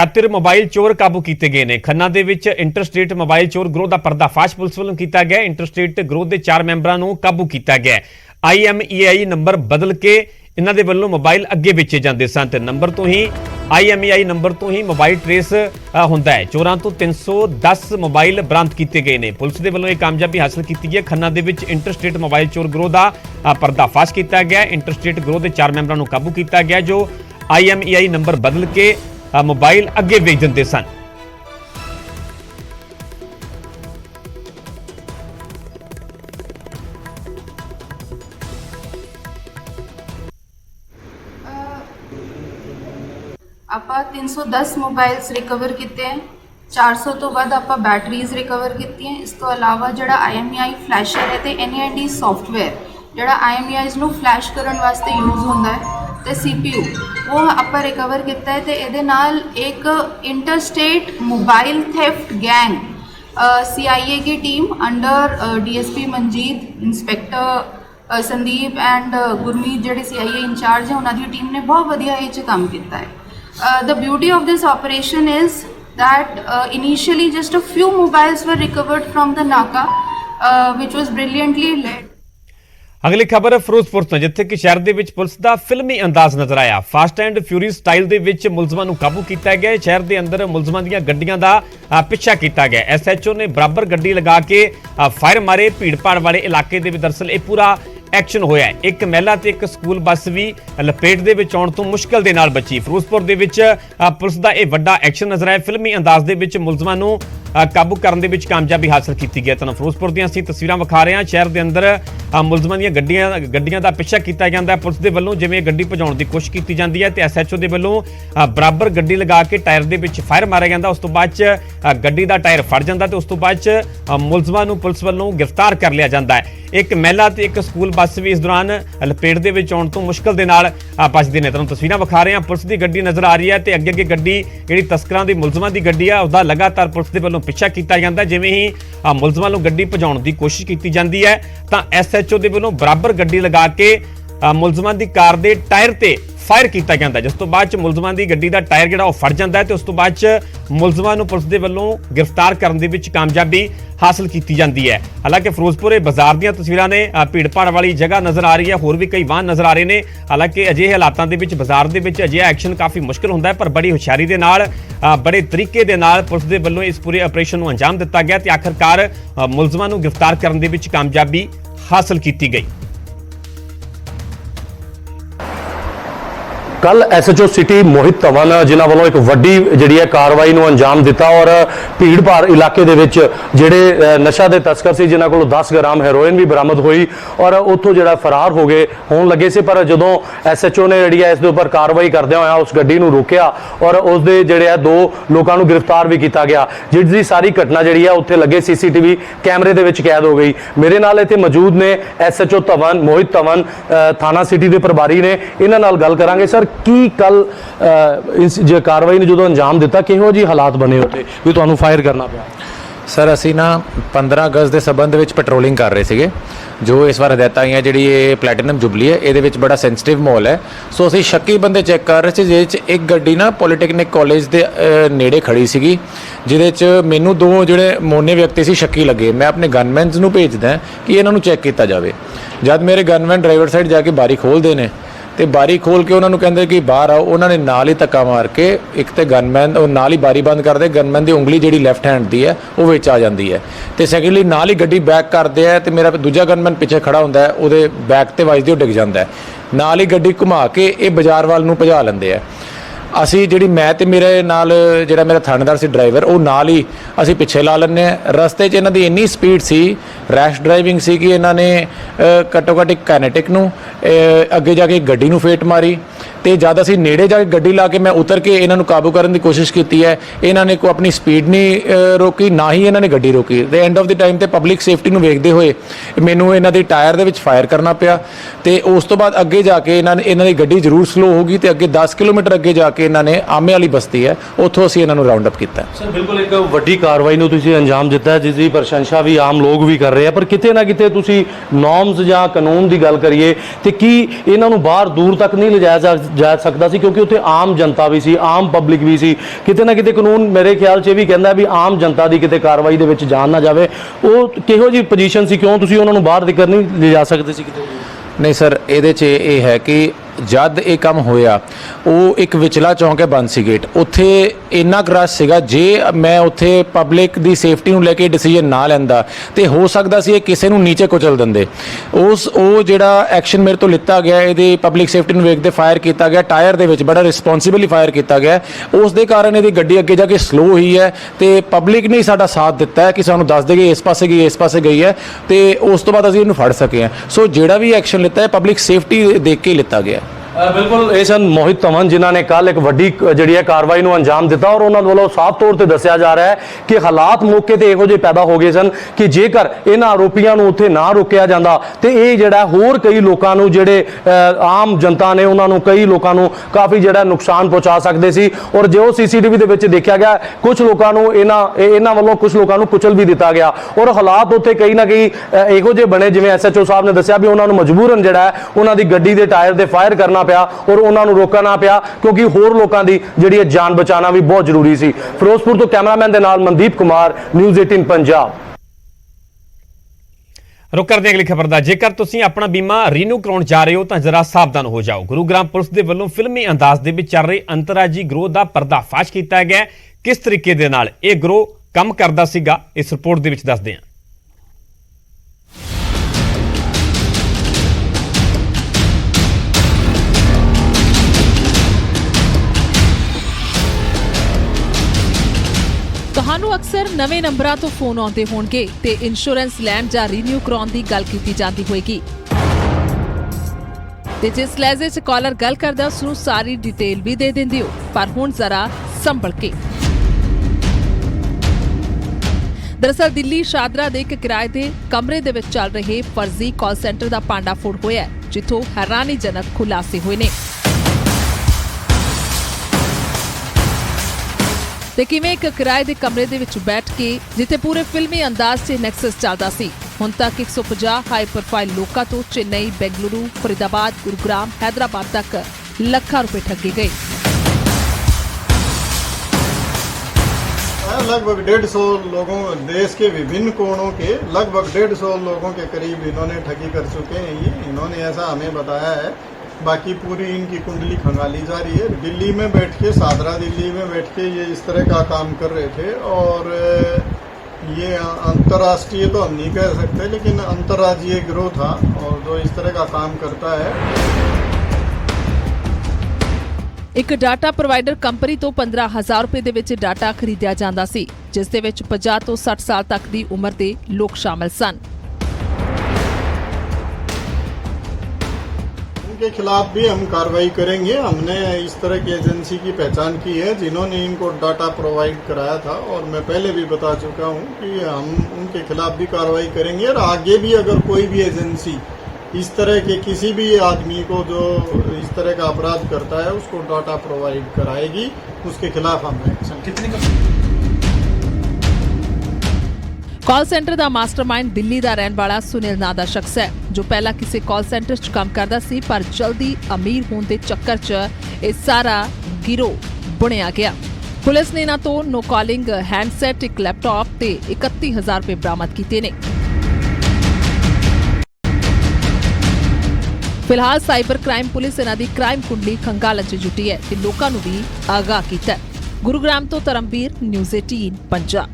खातिर मोबाइल चोर काबू किए गए ने। खन्ना दे विच इंटरस्टेट मोबाइल चोर गिरोह का पर्दाफाश पुलिस वालों किया गया। इंटरस्टेट गिरोह के 4 मैंबरों को काबू किया गया। IMEI नंबर बदल के इन्हों के वालों मोबाइल अगे बेचे जाते सन ते नंबर तो ही IMEI नंबर तो ही मोबाइल ट्रेस होंदा है। चोरां तो 310 मोबाइल बरामद किए गए हैं। पुलिस के वालों ये कामयाबी हासिल की है। खन्ना दे विच इंटरस्टेट मोबाइल चोर गिरोह का पर्दाफाश किया गया। इंटरस्टेट गिरोह के 4 मैंबरों को काबू किया गया जो IMEI नंबर बदल के मोबाइल अगे बेच देते सन। ਆਪਾਂ 310 मोबाइल्स रिकवर किए हैं। 400 तो वध आप बैटरीज रिकवर की। इस तो अलावा जो IMEI फ्लैशर है तो NAND सॉफ्टवेयर जो IMEIs ਨੂੰ फ्लैश करने वास्ते यूज़ होता है तो CPU वो आप रिकवर किया है। तो ये एक interstate mobile theft gang CIA की team under DSP Manjeet, inspector Sandeep and Gurmeet जोड़े CIA इंचार्ज है उन्होंने टीम ने बहुत वधिया ये काम किया है। The beauty of this operation is that initially just a few mobiles were recovered from the Naka, which was brilliantly led. अगली खबर फिरोजपुर तो जिथे कि शहर के पुलिस का फिल्मी अंदाज नजर आया। फास्ट एंड फ्यूरी स्टाइल के मुलजमान काबू किया गया। शहर के अंदर मुलजमान दी गड्डियां का पिछा किया गया। SHO ने बराबर गड्डी लगा के फायर मारे। भीड़ भाड़ वाले इलाके के दरअसल यह पूरा एक्शन होया है। एक महिला ते एक स्कूल बस भी लपेट दे विच आउण तो मुश्किल दे नाल बची। फिरोजपुर दे विच पुलिस दा यह वड्डा एक्शन नजर आया। फिल्मी अंदाज दे विच मुलजमां नूं काबू करने की कामयाबी हासिल की गई। तो फिरोजपुर दी असीं तस्वीरां विखा रहे हैं। शहर के अंदर मुलजमां दी गड्डियां दा पिछा किया जाता है। पुलिस के वल्लों जिवें गड्डी भजाउण की कोशिश की जाती है तो SHO के वल्लों बराबर गड्डी लगा के टायर के विच फायर मारिया जाता। उस तो बाद गड्डी का टायर फट जाता तो उस तो बाद मुलजमां नूं पुलिस वल्लों गिरफ्तार कर लिया जाता है। एक महिला ते एक स्कूल बस भी इस दौरान लपेट दे विच आउण तो मुश्किल दे नाल बचदे ने। तुहानूं तस्वीरां विखा रहे हैं। पुलिस की गड्डी नजर आ रही है तो अगे अगे गड्डी जिहड़ी तस्करां दी मुलजमां की गड्डी है उसका लगातार पुलिस के वल्लों पिछा किया जाता है। जिवें ही मुलजमां नूं गड्डी भजाउण की कोशिश की जाती है तो SHO के वल्लों बराबर गड्डी लगा के मुलजमां की कार के टायर ते फायर किया जाता है। जिस तो बाद मुलजमां की गड्डी का टायर जिहड़ा फट जाता है तो उस तो बाद मुलजमां नूं पुलिस के वल्लों गिरफ्तार करने विच कामयाबी हासिल की जाती है। हालांकि फिरोजपुर बाजार दी तस्वीरां ने भीड़ भाड़ वाली जगह नजर आ रही है। होर भी कई वाहन नजर आ रहे हैं। हालांकि अजिहे हालातों के विच बाजार दे विच अजिहा एक्शन काफ़ी मुश्किल होंदा है पर बड़ी हुशियारी दे नाल बड़े तरीके दे नाल पुलिस के वल्लों इस पूरे ऑपरेशन नूं अंजाम दिता गया तो आखिरकार मुलजमां नूं गिरफ्तार करने विच कामयाबी हासिल की गई। कल SHO सिटी मोहित धवन जिन्हां वालों एक वड्डी जिहड़ी है कार्रवाई नूं अंजाम दिता और भीड़ भाड़ इलाके दे विच जिहड़े नशा दे तस्कर सी जिन्हां कोलों 10 ग्राम हेरोइन भी बरामद हुई और उत्थों जिहड़ा फरार हो गए होण लगे से। पर जदों SHO ने जिहड़ी है इस दे उपर कार्रवाई करदिआं होइआं उस गड्डी नूं रोकिया और उस दे जिहड़े है 2 लोकां नूं गिरफ्तार भी किया गया जिस दी सारी घटना जिहड़ी है उत्थे लगे CCTV कैमरे दे विच कैद हो गई। मेरे नाल इत्थे मौजूद ने SHO धवन मोहित धवन थाना सिटी दे प्रभारी ने। इन्हां नाल गल करांगे। सर की कल इस जो कार्रवाई ने जो अंजाम दिता किहो जी हालात बने होते भी तुहानू फायर करना पिया? सर असी ना 15 अगस्त के संबंध में पेट्रोलिंग कर रहे थे जो इस बार हदायत आई है जी प्लैटिनम जुबली है ये बड़ा सेंसिटिव माहौल है। सो असी शक्की बंदे चैक कर रहे थे जिस एक गड्डी ना पॉलीटैक्निक कॉलेज के नेड़े खड़ी सी जिद मैनू 2 जोड़े मोने व्यक्ति से शक्की लगे। मैं अपने गनमैनस नूं भेजदा कि इन्हों चैक किया जाए। जब मेरे गनमैन ड्राइवर साइड जाके बारी खोलते हैं तो बारी खोल के उन्होंने कहते कि बाहर आओ। उन्होंने नाल ही धक्का मार के एक तो गनमैन नाल ही बारी बंद करते गनमैन की उंगली जी लैफ्ट हैंड की है वो विच आ जाती है तो सैकेंडली नाल ही गड्डी बैक करते हैं तो मेरा दूजा गनमैन पिछे खड़ा होंदा है वो बैक ते वजदी डिग जाता है। नाल ही गड्डी घुमा के ये बाजार वाल नूं भजा लेंदे है। असी जी मैं तो मेरे नाल जिहड़ा मेरा थानेदार से ड्राइवर वो नाल ही असी पिछे ला लें। रस्ते च इन्हां दी इन्नी स्पीड सी रैश ड्राइविंग सी कि इन्हां ने घट्टो घट्ट एक कैनेटिक नूं अगे जाके गड्डी नूं फेट मारी तो जब असी नेड़े जाके गड्डी ला के मैं उतर के इन्हों काबू करने की कोशिश की है। इन्होंने को अपनी स्पीड नहीं रोकी ना ही इन्होंने गड्डी रोकी। तो एंड ऑफ द टाइम तो पब्लिक सेफ्टी में वेखते हुए मैनू इन्हों के टायर के फायर करना पिया तो उस तो बाद अगे जाके इन्हों की गड्डी जरूर स्लो होगी तो अगे 10 किलोमीटर अगे जाके इन्होंने आमे वाली बस्ती है उतों असी इन्हों राउंड अप किया। सर बिल्कुल एक वड्डी कार्रवाई नूं तुसीं अंजाम दिता है जिसकी प्रशंसा भी आम लोग भी कर रहे हैं पर किते ना किते तुसीं नॉर्म्स या कानून की गल करिए तो की इन्हों बाहर दूर तक नहीं लिजाया ਜਾ ਸਕਦਾ ਸੀ, ਕਿਉਂਕਿ ਉੱਥੇ ਆਮ ਜਨਤਾ ਵੀ ਸੀ, ਆਮ ਪਬਲਿਕ ਵੀ ਸੀ। ਕਿਤੇ ਨਾ ਕਿਤੇ ਕਾਨੂੰਨ ਮੇਰੇ ਖਿਆਲ 'ਚ ਇਹ ਵੀ ਕਹਿੰਦਾ ਵੀ ਆਮ ਜਨਤਾ ਦੀ ਕਿਤੇ ਕਾਰਵਾਈ ਦੇ ਵਿੱਚ ਜਾਨ ਨਾ ਜਾਵੇ। ਉਹ ਕਿਹੋ ਜਿਹੀ ਪੋਜੀਸ਼ਨ ਸੀ, ਕਿਉਂ ਤੁਸੀਂ ਉਹਨਾਂ ਨੂੰ ਬਾਹਰ ਜ਼ਿਕਰ ਨਹੀਂ ਲਿਜਾ ਸਕਦੇ ਸੀ ਕਿਤੇ? ਨਹੀਂ ਸਰ, ਇਹਦੇ 'ਚ ਇਹ ਹੈ ਕਿ ਜਦ ਇਹ ਕੰਮ ਹੋਇਆ ਉਹ ਇੱਕ ਵਿਚਲਾ ਚੌਂਕ ਹੈ ਬੰਸੀ ਗੇਟ, ਉੱਥੇ ਇੰਨਾ ਕੁ ਰਸ਼ ਸੀਗਾ, ਜੇ ਮੈਂ ਉੱਥੇ ਪਬਲਿਕ ਦੀ ਸੇਫਟੀ ਨੂੰ ਲੈ ਕੇ ਡਿਸੀਜਨ ਨਾ ਲੈਂਦਾ ਤੇ ਹੋ ਸਕਦਾ ਸੀ ਇਹ ਕਿਸੇ ਨੂੰ ਨੀਚੇ ਕੁਚਲ ਦਿੰਦੇ। ਉਹ ਜਿਹੜਾ ਐਕਸ਼ਨ ਮੇਰੇ ਤੋਂ ਲਿੱਤਾ ਗਿਆ, ਇਹਦੀ ਪਬਲਿਕ ਸੇਫਟੀ ਨੂੰ ਵੇਖਦੇ ਫਾਇਰ ਕੀਤਾ ਗਿਆ, ਟਾਇਰ ਦੇ ਵਿੱਚ ਬੜਾ ਰਿਸਪੌਂਸਿਬਲੀ ਫਾਇਰ ਕੀਤਾ ਗਿਆ। ਉਸ ਦੇ ਕਾਰਨ ਇਹਦੀ ਗੱਡੀ ਅੱਗੇ ਜਾ ਕੇ ਸਲੋ ਹੋਈ ਹੈ ਤੇ ਪਬਲਿਕ ਨੇ ਸਾਡਾ ਸਾਥ ਦਿੱਤਾ ਹੈ ਕਿ ਸਾਨੂੰ ਦੱਸ ਦੇ ਕਿ ਇਸ ਪਾਸੇ ਗਈ, ਇਸ ਪਾਸੇ ਗਈ ਹੈ, ਤੇ ਉਸ ਤੋਂ ਬਾਅਦ ਅਸੀਂ ਇਹਨੂੰ ਫੜ ਸਕੇ ਹਾਂ। ਸੋ ਜਿਹੜਾ ਵੀ ਐਕਸ਼ਨ ਲਿੱਤਾ ਹੈ ਪਬਲਿਕ ਸੇਫਟੀ ਦੇਖ ਕੇ ਲਿੱਤਾ ਗਿਆ। ਬਿਲਕੁਲ, ਇਹ ਸਨ ਮੋਹਿਤ ਧਵਨ ਜਿਨ੍ਹਾਂ ਨੇ ਕੱਲ ਇੱਕ ਵੱਡੀ ਜਿਹੜੀ ਹੈ ਕਾਰਵਾਈ ਨੂੰ ਅੰਜਾਮ ਦਿੱਤਾ, ਔਰ ਉਹਨਾਂ ਵੱਲੋਂ ਸਾਫ਼ ਤੌਰ ਤੇ ਦੱਸਿਆ ਜਾ ਰਿਹਾ ਹੈ ਕਿ ਹਾਲਾਤ ਮੌਕੇ ਤੇ ਇਹੋ ਜਿਹੇ ਪੈਦਾ ਹੋ ਗਏ ਸਨ ਕਿ ਜੇਕਰ ਇਹਨਾਂ ਆਰੋਪੀਆਂ ਨੂੰ ਉੱਥੇ ਨਾ ਰੋਕਿਆ ਜਾਂਦਾ ਤੇ ਇਹ ਜਿਹੜਾ ਹੋਰ ਕਈ ਲੋਕਾਂ ਨੂੰ, ਜਿਹੜੇ ਆਮ ਜਨਤਾ ਨੇ, ਉਹਨਾਂ ਨੂੰ, ਕਈ ਲੋਕਾਂ ਨੂੰ ਕਾਫੀ ਜਿਹੜਾ ਨੁਕਸਾਨ ਪਹੁੰਚਾ ਸਕਦੇ ਸੀ। ਔਰ ਜੋ ਸੀਸੀਟੀਵੀ ਦੇ ਵਿੱਚ ਦੇਖਿਆ ਗਿਆ, ਕੁਝ ਲੋਕਾਂ ਨੂੰ ਇਹਨਾਂ ਵੱਲੋਂ ਕੁਝ ਲੋਕਾਂ ਨੂੰ ਕੁਚਲ ਵੀ ਦਿੱਤਾ ਗਿਆ, ਔਰ ਹਾਲਾਤ ਉੱਥੇ ਕਈ ਨਾ ਕਈ ਇਹੋ ਜਿਹੇ ਬਣੇ, ਜਿਵੇਂ ਐਸਐਚਓ ਸਾਹਿਬ ਨੇ ਦੱਸਿਆ ਵੀ ਉਹਨਾਂ ਨੂੰ ਮਜਬੂਰਨ ਜਿਹੜਾ ਹੈ ਉਹਨਾਂ ਦੀ ਗੱਡੀ ਦੇ ਟਾਇਰ ਦੇ ਫਾਇਰ ਕਰਨਾ ਪਿਆ ਔਰ ਉਹਨਾਂ ਨੂੰ ਰੋਕਣਾ ਪਿਆ, ਕਿਉਂਕਿ ਹੋਰ ਲੋਕਾਂ ਦੀ ਜਿਹੜੀ ਹੈ ਜਾਨ ਬਚਾਉਣਾ ਵੀ ਬਹੁਤ ਜ਼ਰੂਰੀ ਸੀ। ਫਿਰੋਜ਼ਪੁਰ ਤੋਂ ਕੈਮਰਾਮੈਨ ਦੇ ਨਾਲ ਮਨਦੀਪ ਕੁਮਾਰ, ਨਿਊਜ਼ 18 ਪੰਜਾਬ। ਰੁਕ ਕਰਦੇ ਹਾਂ ਅਗਲੀ ਖਬਰ ਦਾ। ਜੇਕਰ ਤੁਸੀਂ ਆਪਣਾ ਬੀਮਾ ਰੀਨਿਊ ਕਰਾਉਣ ਜਾ ਰਹੇ ਹੋ ਤਾਂ ਜਰਾ ਸਾਵਧਾਨ ਹੋ ਜਾਓ। ਗੁਰੂਗ੍ਰਾਮ ਪੁਲਿਸ ਦੇ ਵੱਲੋਂ ਫਿਲਮੀ ਅੰਦਾਜ਼ ਦੇ ਵਿੱਚ ਚੱਲ ਰਹੇ ਅੰਤਰਰਾਜੀ ਗਰੋਹ ਦਾ ਪਰਦਾਫਾਸ਼ ਕੀਤਾ ਗਿਆ। ਕਿਸ ਤਰੀਕੇ ਦੇ ਨਾਲ ਇਹ ਗਰੋਹ ਕੰਮ ਕਰਦਾ ਸੀਗਾ, ਇਸ ਰਿਪੋਰਟ ਦੇ ਵਿੱਚ ਦੱਸਦੇ ਹਾਂ। ਤੁਹਾਨੂੰ ਅਕਸਰ ਨਵੇਂ ਨੰਬਰਾਂ ਤੋਂ ਫੋਨ ਆਉਂਦੇ ਹੋਣਗੇ ਤੇ ਇੰਸ਼ੋਰੈਂਸ ਲੈਣ ਜਾਂ ਰੀਨਿਊ ਕਰਾਉਣ ਦੀ ਗੱਲ ਕੀਤੀ ਜਾਂਦੀ ਹੋਏਗੀ, ਤੇ ਜਿਸ ਲਹਿਜੇ 'ਚ ਕਾਲਰ ਗੱਲ ਕਰਦਾ ਉਸ ਨੂੰ ਸਾਰੀ ਡਿਟੇਲ ਵੀ ਦੇ ਦਿੰਦੇ ਹੋ। ਪਰ ਹੁਣ ਜ਼ਰਾ ਸੰਭਲ ਕੇ। ਦਰਅਸਲ ਦਿੱਲੀ ਸ਼ਾਦਰਾ ਦੇ ਇੱਕ ਕਿਰਾਏ ਦੇ ਕਮਰੇ ਦੇ ਵਿੱਚ ਚੱਲ ਰਹੇ ਫਰਜ਼ੀ ਕਾਲ ਸੈਂਟਰ ਦਾ ਭਾਂਡਾਫੋੜ ਹੋਇਆ, ਜਿੱਥੋਂ ਹੈਰਾਨੀਜਨਕ ਖੁਲਾਸੇ ਹੋਏ ਨੇ ਤੇ ਕਿਵੇਂ ਇੱਕ ਕਿਰਾਏ ਦੇ ਕਮਰੇ ਦੇ ਵਿੱਚ ਬੈਠ ਕੇ, ਜਿੱਥੇ ਪੂਰੇ ਫਿਲਮੀ ਅੰਦਾਜ਼ 'ਚ ਨੈਕਸਸ ਚੱਲਦਾ ਸੀ, ਹੁਣ ਤੱਕ 150 ਹਾਈ ਪ੍ਰੋਫਾਈਲ ਲੋਕਾਂ ਤੋਂ ਚੇਨਈ, ਬੈਂਗਲੁਰੂ, ਫਰੀਦਾਬਾਦ, ਗੁਰੂਗ੍ਰਾਮ, हैदराबाद तक ਲੱਖਾਂ रुपए ठगे गए। लगभग 150 लोगों, देश के विभिन्न कोणों के लगभग 150 लोगों के करीब इन्होंने ठगी कर चुके हैं। ये इन्होंने ऐसा हमें बताया है। बाकी पूरी इनकी कुंडली खंगाली जा रही है। दिल्ली में बैठ के, सादरा दिल्ली में बैठ के ये इस तरह का काम कर रहे थे, और ये अंतर्राष्ट्रीय तो हम नहीं कह सकते, लेकिन अंतर्राज्यीय गिरोह था और जो इस तरह का काम करता है। ਇੱਕ ਡਾਟਾ ਪ੍ਰੋਵਾਈਡਰ ਕੰਪਨੀ ਤੋਂ 15,000 ਰੁਪਏ ਦੇ ਵਿੱਚ ਡਾਟਾ ਖਰੀਦਿਆ ਜਾਂਦਾ ਸੀ, ਜਿਸ ਦੇ ਵਿੱਚ 50 ਤੋਂ 60 ਸਾਲ ਤੱਕ ਦੀ ਉਮਰ ਦੇ ਲੋਕ ਸ਼ਾਮਲ ਸਨ। उनके खिलाफ भी हम कार्रवाई करेंगे। हमने इस तरह की एजेंसी की पहचान की है जिन्होंने इनको डाटा प्रोवाइड कराया था, और मैं पहले भी बता चुका हूं कि हम उनके खिलाफ भी कार्रवाई करेंगे, और आगे भी अगर कोई भी एजेंसी इस तरह के किसी भी आदमी को जो इस तरह का अपराध करता है उसको डाटा प्रोवाइड कराएगी, उसके खिलाफ हम एक्शन। ਕਾਲ ਸੈਂਟਰ ਦਾ ਮਾਸਟਰਮਾਈਂਡ ਦਿੱਲੀ ਦਾ ਰਹਿਣ ਵਾਲਾ ਸੁਨੀਲ ਨਾਂ ਦਾ ਸ਼ਖਸ ਹੈ, ਜੋ ਪਹਿਲਾਂ ਕਿਸੇ ਕਾਲ ਸੈਂਟਰ 'ਚ ਕੰਮ ਕਰਦਾ ਸੀ, ਪਰ ਜਲਦੀ ਅਮੀਰ ਹੋਣ ਦੇ ਚੱਕਰ 'ਚ ਇਹ ਸਾਰਾ ਗਿਰੋਹ ਬੁਣਿਆ ਗਿਆ। ਪੁਲਿਸ ਨੇ ਇਹਨਾਂ ਤੋਂ ਨੋ ਕਾਲਿੰਗ ਹੈਂਡਸੈਟ, ਇੱਕ ਲੈਪਟਾਪ ਤੇ 31,000 ਰੁਪਏ ਬਰਾਮਦ ਕੀਤੇ ਨੇ। ਫਿਲਹਾਲ ਸਾਈਬਰ ਕ੍ਰਾਈਮ ਪੁਲਿਸ ਇਹਨਾਂ ਦੀ ਕ੍ਰਾਈਮ ਕੁੰਡਲੀ ਖੰਗਾਲਣ 'ਚ ਜੁਟੀ ਹੈ ਤੇ ਲੋਕਾਂ ਨੂੰ ਵੀ ਆਗਾਹ ਕੀਤਾ ਹੈ। ਗੁਰੂਗ੍ਰਾਮ ਤੋਂ ਧਰਮਵੀਰ, ਨਿਊਜ਼ 18 ਪੰਜਾਬ।